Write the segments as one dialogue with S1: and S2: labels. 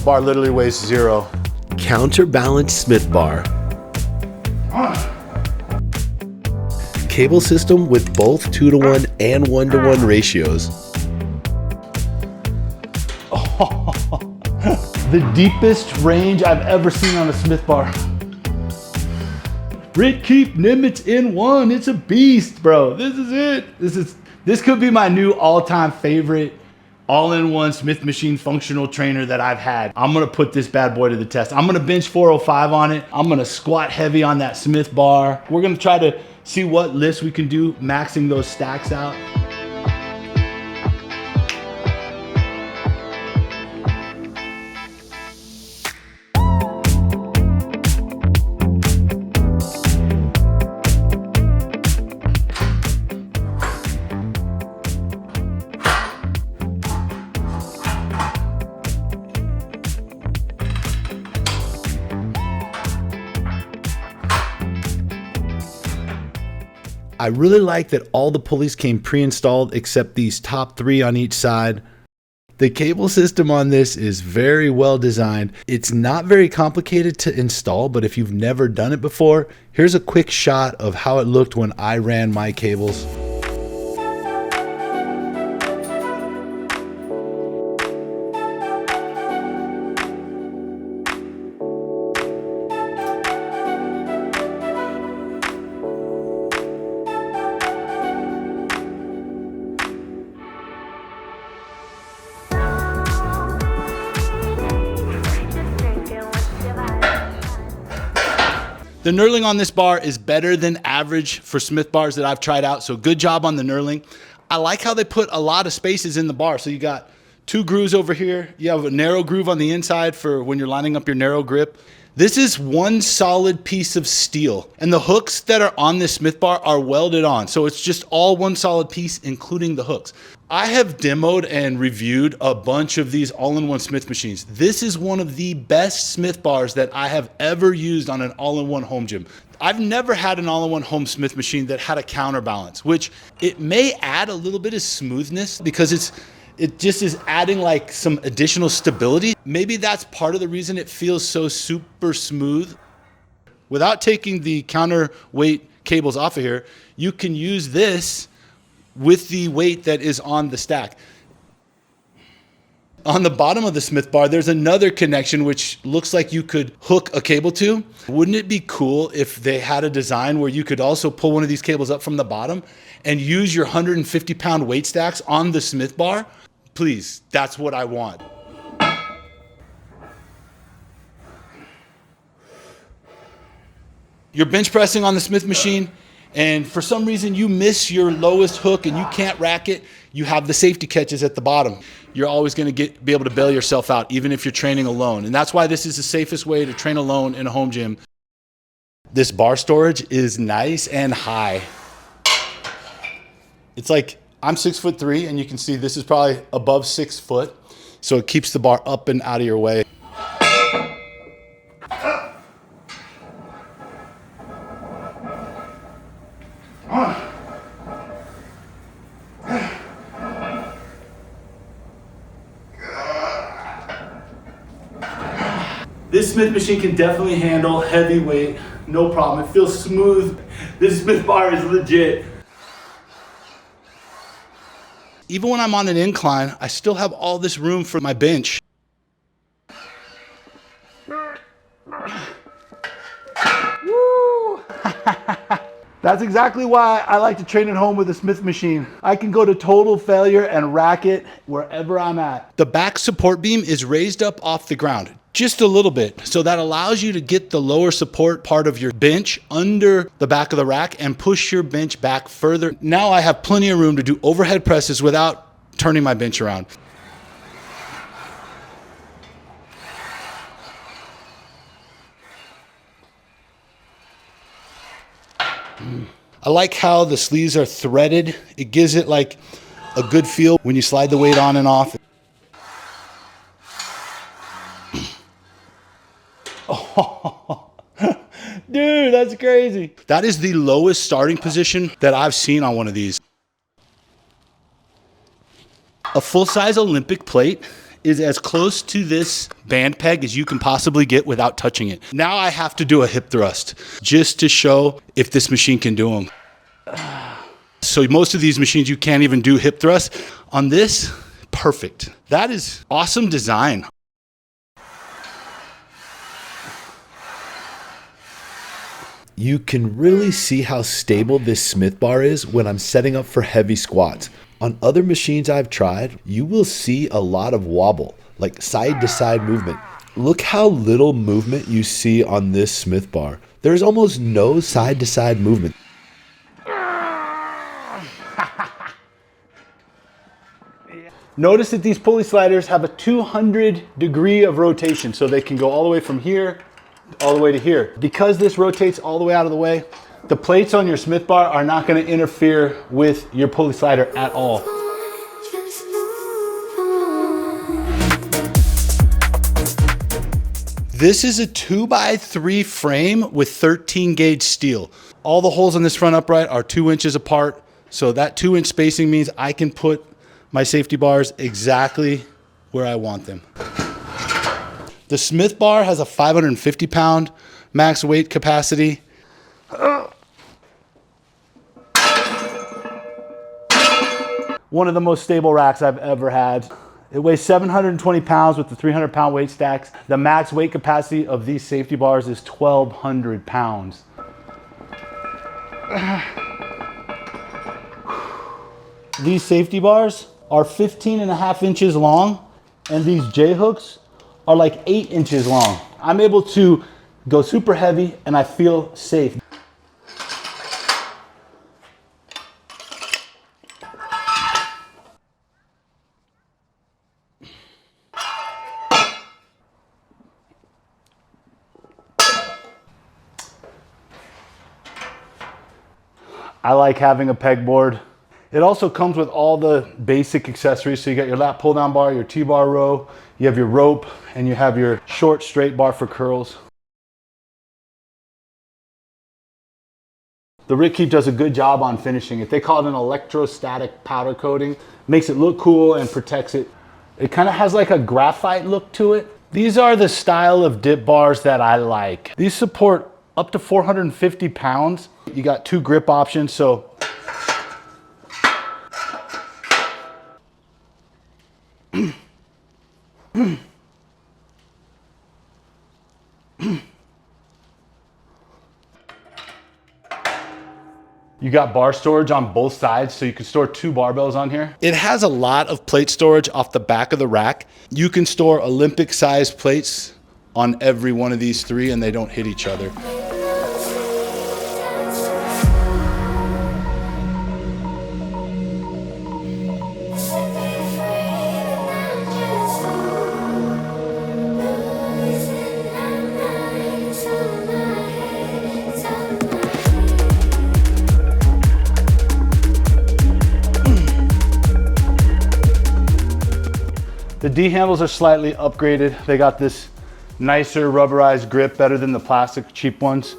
S1: bar literally weighs 0.
S2: Counterbalanced Smith bar. Cable system with both 2-to-1 and 1-to-1 ratios.
S1: The deepest range I've ever seen on a Smith bar. RitKeep Nimitz N1, it's a beast, bro. This is it. This could be my new all-time favorite all-in-one Smith machine functional trainer that I've had. I'm gonna put this bad boy to the test. I'm gonna bench 405 on it. I'm gonna squat heavy on that Smith bar. We're gonna try to see what lifts we can do, maxing those stacks out.
S2: I really like that all the pulleys came pre-installed except these top 3 on each side. The cable system on this is very well designed. It's not very complicated to install, but if you've never done it before, here's a quick shot of how it looked when I ran my cables.
S1: The knurling on this bar is better than average for Smith bars that I've tried out, so good job on the knurling. I like how they put a lot of spaces in the bar. So you got 2 grooves over here. You have a narrow groove on the inside for when you're lining up your narrow grip. This is one solid piece of steel, and the hooks that are on this Smith bar are welded on. So it's just all one solid piece, including the hooks. I have demoed and reviewed a bunch of these all-in-one Smith machines. This is one of the best Smith bars that I have ever used on an all-in-one home gym. I've never had an all-in-one home Smith machine that had a counterbalance, which it may add a little bit of smoothness because it just is adding like some additional stability. Maybe that's part of the reason it feels so super smooth. Without taking the counterweight cables off of here, you can use this with the weight that is on the stack. On the bottom of the Smith bar, there's another connection which looks like you could hook a cable to. Wouldn't it be cool if they had a design where you could also pull one of these cables up from the bottom and use your 150-pound weight stacks on the Smith bar? Please, that's what I want. You're bench pressing on the Smith machine, and for some reason you miss your lowest hook and you can't rack it, you have the safety catches at the bottom. You're always gonna be able to bail yourself out, even if you're training alone. And that's why this is the safest way to train alone in a home gym. This bar storage is nice and high. It's like, I'm 6'3", and you can see this is probably above 6 foot. So it keeps the bar up and out of your way. This Smith machine can definitely handle heavy weight, no problem. It feels smooth. This Smith bar is legit. Even when I'm on an incline, I still have all this room for my bench. Woo! That's exactly why I like to train at home with a Smith machine. I can go to total failure and rack it wherever I'm at. The back support beam is raised up off the ground, just a little bit. So that allows you to get the lower support part of your bench under the back of the rack and push your bench back further. Now I have plenty of room to do overhead presses without turning my bench around. I like how the sleeves are threaded. It gives it like a good feel when you slide the weight on and off. Oh, dude, that's crazy. That is the lowest starting position that I've seen on one of these. A full-size Olympic plate is as close to this band peg as you can possibly get without touching it. Now I have to do a hip thrust just to show if this machine can do them. So most of these machines, you can't even do hip thrust. On this, perfect. That is awesome design.
S2: You can really see how stable this Smith bar is when I'm setting up for heavy squats. On other machines I've tried, you will see a lot of wobble, like side to side movement. Look how little movement you see on this Smith bar. There's almost no side to side movement.
S1: Notice that these pulley sliders have a 200 degree of rotation, so they can go all the way from here all the way to here. Because this rotates all the way out of the way, the plates on your Smith bar are not going to interfere with your pulley slider at all. This is a 2x3 frame with 13 gauge steel. All the holes on this front upright are 2 inches apart, so that 2-inch spacing means I can put my safety bars exactly where I want them. The Smith bar has a 550 pound max weight capacity. One of the most stable racks I've ever had. It weighs 720 pounds with the 300 pound weight stacks. The max weight capacity of these safety bars is 1,200 pounds. These safety bars are 15.5 inches long, and these J-hooks are like 8 inches long. I'm able to go super heavy and I feel safe. I like having a pegboard. It also comes with all the basic accessories. So you got your lat pull down bar, your T-bar row, you have your rope, and you have your short straight bar for curls. The RitKeep does a good job on finishing it. They call it an electrostatic powder coating. Makes it look cool and protects it. It kind of has like a graphite look to it. These are the style of dip bars that I like. These support up to 450 pounds. You got 2 grip options, so you got bar storage on both sides, so you can store 2 barbells on here. It has a lot of plate storage off the back of the rack. You can store Olympic sized plates on every one of these 3 and they don't hit each other. The D handles are slightly upgraded. They got this nicer rubberized grip, better than the plastic cheap ones.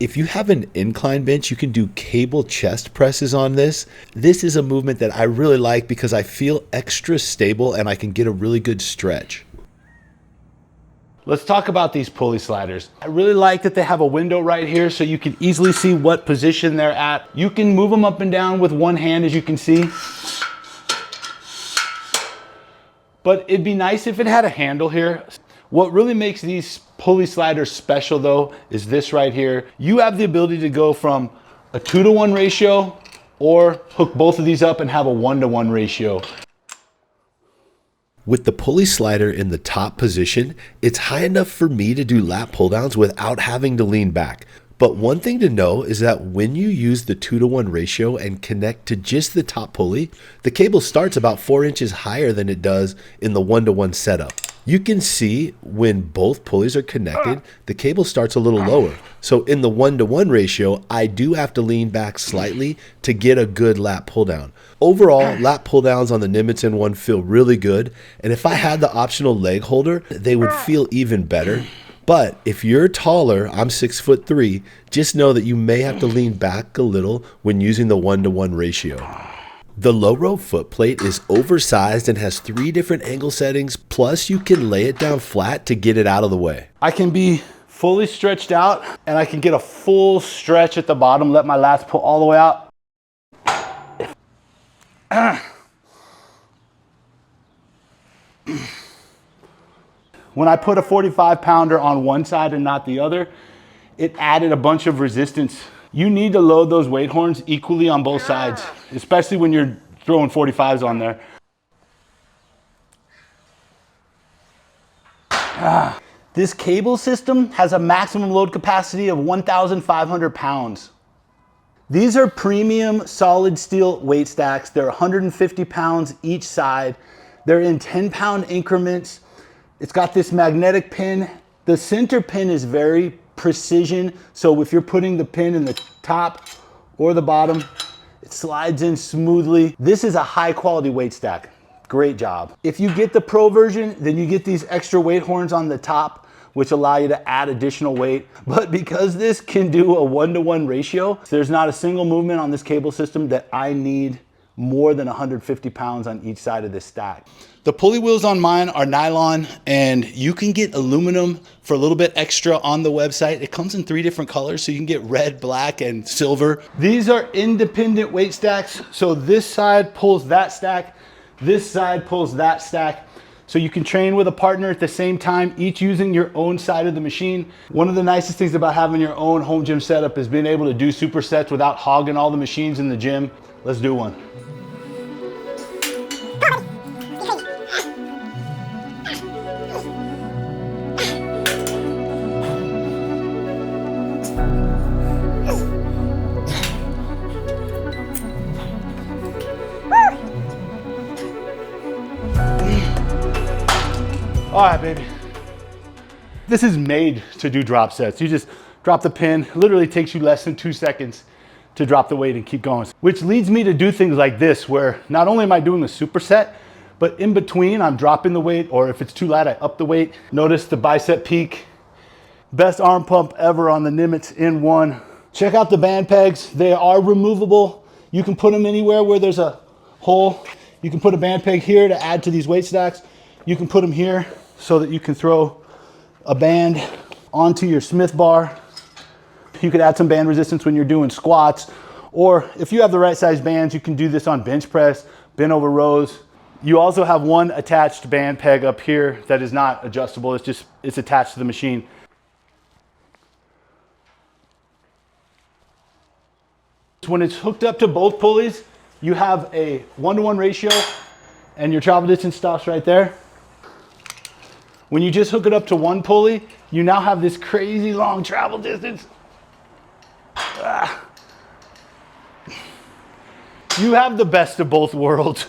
S2: If you have an incline bench, you can do cable chest presses on this. This is a movement that I really like because I feel extra stable and I can get a really good stretch.
S1: Let's talk about these pulley sliders. I really like that they have a window right here so you can easily see what position they're at. You can move them up and down with one hand, as you can see. But it'd be nice if it had a handle here. What really makes these pulley sliders special though is this right here. You have the ability to go from a 2-to-1 ratio or hook both of these up and have a 1-to-1 ratio.
S2: With the pulley slider in the top position, it's high enough for me to do lat pull downs without having to lean back. But one thing to know is that when you use the 2-to-1 ratio and connect to just the top pulley, the cable starts about 4 inches higher than it does in the 1-to-1 setup. You can see when both pulleys are connected, the cable starts a little lower. So in the 1-to-1 ratio, I do have to lean back slightly to get a good lat pull down. Overall, lat pull downs on the Nimitz N1 feel really good. And if I had the optional leg holder, they would feel even better. But if you're taller, I'm 6'3", just know that you may have to lean back a little when using the 1-to-1 ratio. The low row foot plate is oversized and has 3 different angle settings, plus you can lay it down flat to get it out of the way.
S1: I can be fully stretched out and I can get a full stretch at the bottom, let my lats pull all the way out. When I put a 45 pounder on one side and not the other, it added a bunch of resistance. You need to load those weight horns equally on both sides, especially when you're throwing 45s on there. This cable system has a maximum load capacity of 1,500 pounds. These are premium solid steel weight stacks. They're 150 pounds each side. They're in 10-pound increments. It's got this magnetic pin. The center pin is very precision. So if you're putting the pin in the top or the bottom, it slides in smoothly. This is a high quality weight stack. Great job. If you get the Pro version, then you get these extra weight horns on the top, which allow you to add additional weight. But because this can do a 1-to-1 ratio, there's not a single movement on this cable system that I need more than 150 pounds on each side of this stack. The pulley wheels on mine are nylon, and you can get aluminum for a little bit extra on the website. It comes in 3 different colors, so you can get red, black, and silver. These are independent weight stacks. So this side pulls that stack, this side pulls that stack. So you can train with a partner at the same time, each using your own side of the machine. One of the nicest things about having your own home gym setup is being able to do supersets without hogging all the machines in the gym. Let's do one. All right, baby. This is made to do drop sets. You just drop the pin. It literally takes you less than 2 seconds to drop the weight and keep going. Which leads me to do things like this, where not only am I doing the superset, but in between I'm dropping the weight, or if it's too light, I up the weight. Notice the bicep peak. Best arm pump ever on the Nimitz N1. Check out the band pegs. They are removable. You can put them anywhere where there's a hole. You can put a band peg here to add to these weight stacks. You can put them here so that you can throw a band onto your Smith bar. You could add some band resistance when you're doing squats, or if you have the right size bands, you can do this on bench press, bent over rows. You also have one attached band peg up here that is not adjustable. It's attached to the machine. When it's hooked up to both pulleys, you have a 1-to-1 ratio and your travel distance stops right there. When you just hook it up to one pulley, you now have this crazy long travel distance. You have the best of both worlds.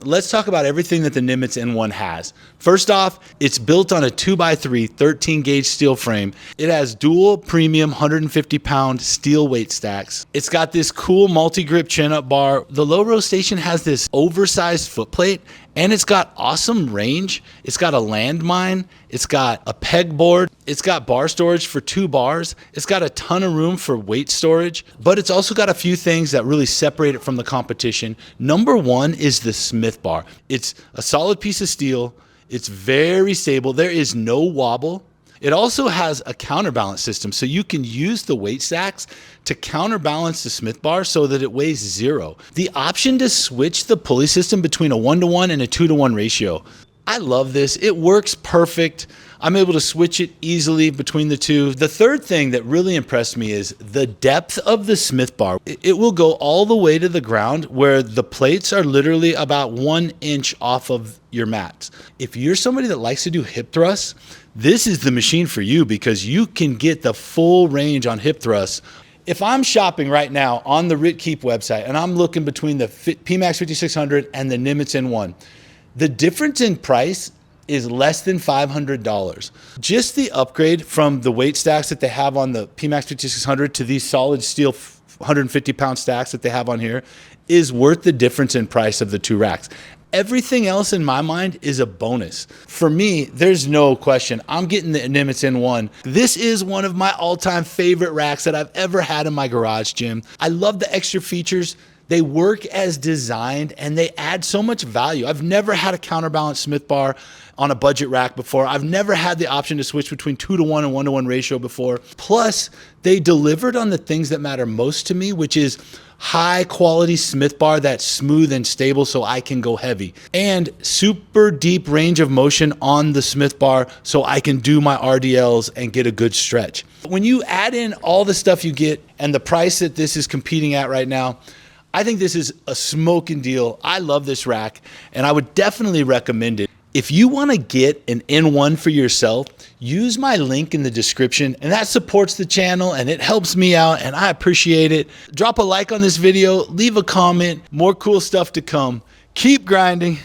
S1: Let's talk about everything that the Nimitz N1 has. First off, it's built on a 2x3 13 gauge steel frame. It has dual premium 150 pound steel weight stacks. It's got this cool multi-grip chin up bar. The low row station has this oversized foot plate, and it's got awesome range. It's got a landmine. It's got a pegboard. It's got bar storage for 2 bars. It's got a ton of room for weight storage, but it's also got a few things that really separate it from the competition. Number 1 is the Smith bar. It's a solid piece of steel. It's very stable. There is no wobble. It also has a counterbalance system, so you can use the weight stacks to counterbalance the Smith bar so that it weighs 0. The option to switch the pulley system between a 1-to-1 and a 2-to-1 ratio. I love this. It works perfect. I'm able to switch it easily between the two. The third thing that really impressed me is the depth of the Smith bar. It will go all the way to the ground, where the plates are literally about 1 inch off of your mats. If you're somebody that likes to do hip thrusts, this is the machine for you, because you can get the full range on hip thrusts. If I'm shopping right now on the RitKeep website and I'm looking between the PMAX 5600 and the Nimitz N1, the difference in price is less than $500. Just the upgrade from the weight stacks that they have on the PMAX 5600 to these solid steel 150 pound stacks that they have on here is worth the difference in price of the 2 racks. Everything else in my mind is a bonus. For me, there's no question. I'm getting the Nimitz N1. This is one of my all-time favorite racks that I've ever had in my garage gym. I love the extra features. They work as designed and they add so much value. I've never had a counterbalanced Smith bar on a budget rack before. I've never had the option to switch between 2-to-1 and 1-to-1 ratio before. Plus, they delivered on the things that matter most to me, which is high quality Smith bar that's smooth and stable so I can go heavy, and super deep range of motion on the Smith bar so I can do my RDLs and get a good stretch. When you add in all the stuff you get and the price that this is competing at right now, I think this is a smoking deal. I love this rack and I would definitely recommend it. If you want to get an N1 for yourself, use my link in the description, and that supports the channel and it helps me out and I appreciate it. Drop a like on this video, leave a comment, more cool stuff to come. Keep grinding.